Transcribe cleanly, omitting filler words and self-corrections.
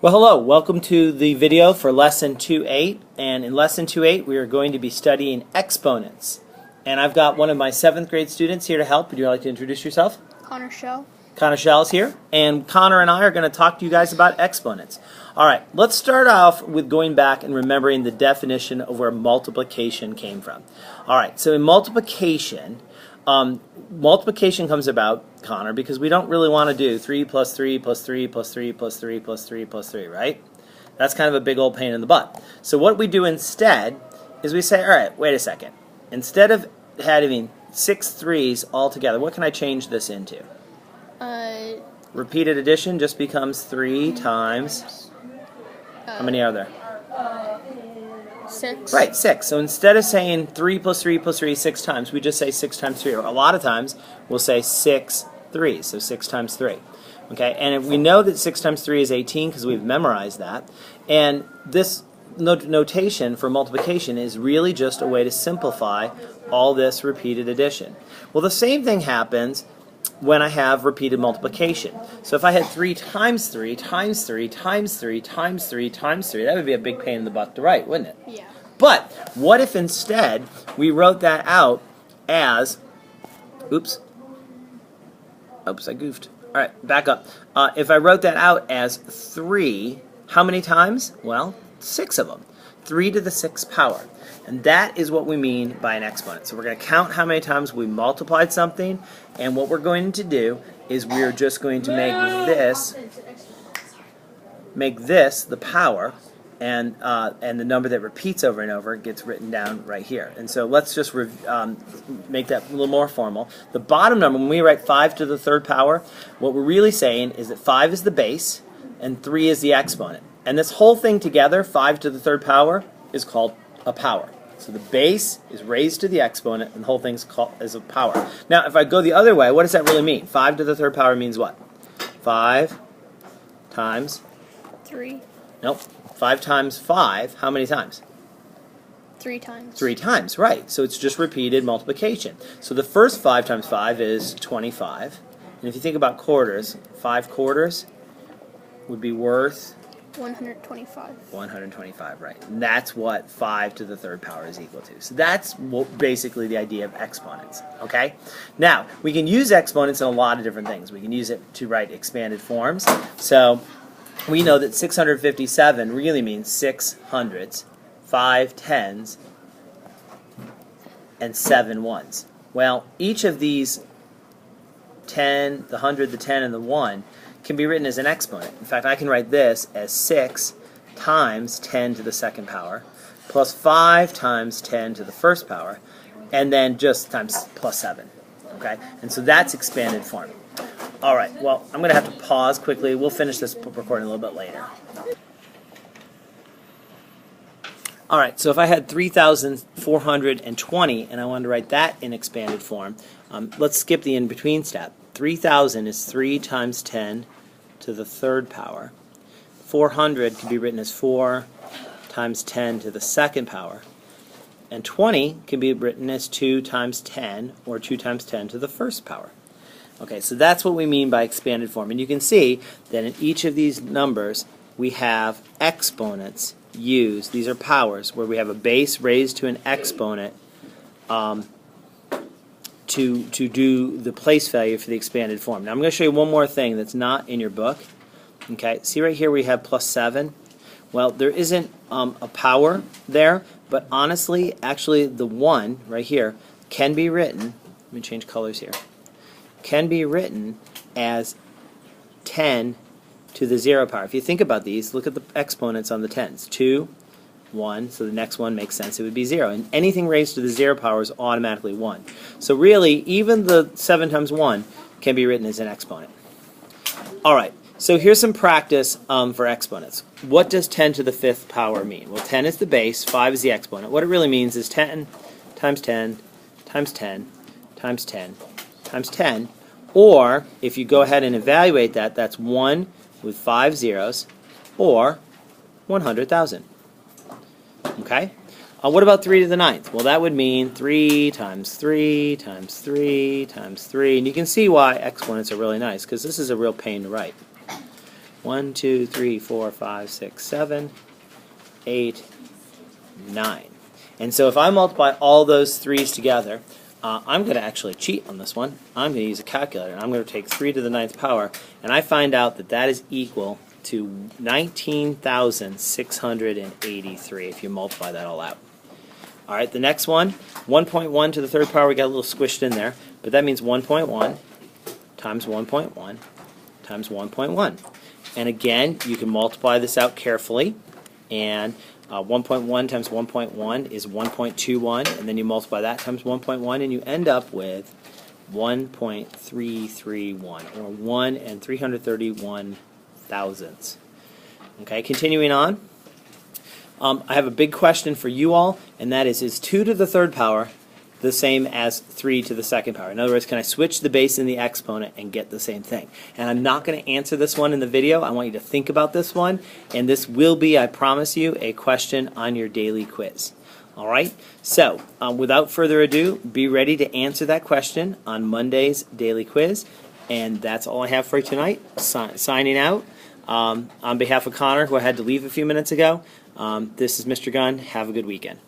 Well, hello. Welcome to the video for Lesson 2.8. And in Lesson 2.8, we are going to be studying exponents. And I've got one of my 7th grade students here to help. Would you like to introduce yourself? Connor Shell. Connor Shell is here. And Connor and I are going to talk to you guys about exponents. All right, let's start off with going back and remembering the definition of where multiplication came from. All right, so in multiplication, multiplication comes about, Connor, because we don't really want to do 3 plus 3 plus 3 plus 3 plus 3 plus 3 plus 3, right? That's kind of a big old pain in the butt. So what we do instead is we say, all right, wait a second. Instead of having 6 3s all together, what can I change this into? Repeated addition just becomes 3 times, how many are there? 6. Right, 6. So instead of saying 3 plus 3 plus 3 6 times, we just say 6 times 3. Or a lot of times, we'll say 6 3s, so 6 times 3. Okay, and if we know that 6 times 3 is 18 because we've memorized that. And this notation for multiplication is really just a way to simplify all this repeated addition. Well, the same thing happens when I have repeated multiplication. So if I had 3 times 3 times 3 times 3 times 3 times 3, that would be a big pain in the butt to write, wouldn't it? Yeah. But what if instead we wrote that out as, oops, I goofed. All right, back up. If I wrote that out as 3, how many times? Well, 6 of them. 3 to the 6th power. And that is what we mean by an exponent. So we're going to count how many times we multiplied something, and what we're going to do is we're just going to make this the power, and the number that repeats over and over gets written down right here. And so let's just make that a little more formal. The bottom number, when we write 5 to the 3rd power, what we're really saying is that 5 is the base and 3 is the exponent. And this whole thing together, 5 to the 3rd power, is called a power. So the base is raised to the exponent, and the whole thing is a power. Now, if I go the other way, what does that really mean? 5 to the 3rd power means what? 5 times 3. Nope. 5 times 5, how many times? 3 times. 3 times, right. So it's just repeated multiplication. So the first 5 times 5 is 25. And if you think about quarters, 5 quarters would be worth 125. 125, right. And that's what 5 to the 3rd power is equal to. So that's basically the idea of exponents, okay? Now, we can use exponents in a lot of different things. We can use it to write expanded forms. So we know that 657 really means 6 hundreds, 5 tens, and 7 ones. Well, each of these 10, the 100, the 10, and the 1 can be written as an exponent. In fact, I can write this as 6 times 10 to the 2nd power plus 5 times 10 to the 1st power, and then just times plus 7. Okay? And so that's expanded form. All right, well, I'm going to have to pause quickly. We'll finish this recording a little bit later. All right, so if I had 3,420 and I wanted to write that in expanded form, let's skip the in-between step. 3,000 is 3 times 10 to the 3rd power. 400 can be written as 4 times 10 to the 2nd power. And 20 can be written as 2 times 10 or 2 times 10 to the 1st power. Okay, so that's what we mean by expanded form. And you can see that in each of these numbers we have exponents used. These are powers where we have a base raised to an exponent to do the place value for the expanded form. Now I'm going to show you one more thing that's not in your book. Okay, see right here we have plus 7. Well, there isn't a power there, but honestly, actually the 1 right here can be written, let me change colors here, can be written as 10 to the 0 power. If you think about these, look at the exponents on the 10s. 2, 1, so the next one makes sense, it would be 0. And anything raised to the 0 power is automatically 1. So really, even the 7 times 1 can be written as an exponent. All right, so here's some practice for exponents. What does 10 to the 5th power mean? Well, 10 is the base, 5 is the exponent. What it really means is 10 times 10 times 10 times 10 times 10. Or, if you go ahead and evaluate that, that's 1 with 5 zeros, or 100,000. Okay? What about 3 to the 9th? Well, that would mean 3 times 3 times 3 times 3. And you can see why exponents are really nice, because this is a real pain to write. 1, 2, 3, 4, 5, 6, 7, 8, 9. And so if I multiply all those 3's together, I'm going to actually cheat on this one. I'm going to use a calculator, and I'm going to take 3 to the 9th power, and I find out that that is equal to 19,683 if you multiply that all out. All right, the next one, 1.1 to the 3rd power, we got a little squished in there, but that means 1.1 times 1.1 times 1.1. And again, you can multiply this out carefully, and 1.1 times 1.1 is 1.21, and then you multiply that times 1.1, and you end up with 1.331, or 1 and 331 thousandths. Okay, continuing on. I have a big question for you all, and that is 2 to the 3rd power the same as 3 to the 2nd power? In other words, can I switch the base in the exponent and get the same thing? And I'm not going to answer this one in the video. I want you to think about this one, and this will be, I promise you, a question on your daily quiz. All right? So, without further ado, be ready to answer that question on Monday's daily quiz. And that's all I have for you tonight. Signing out. On behalf of Connor, who I had to leave a few minutes ago, this is Mr. Gunn. Have a good weekend.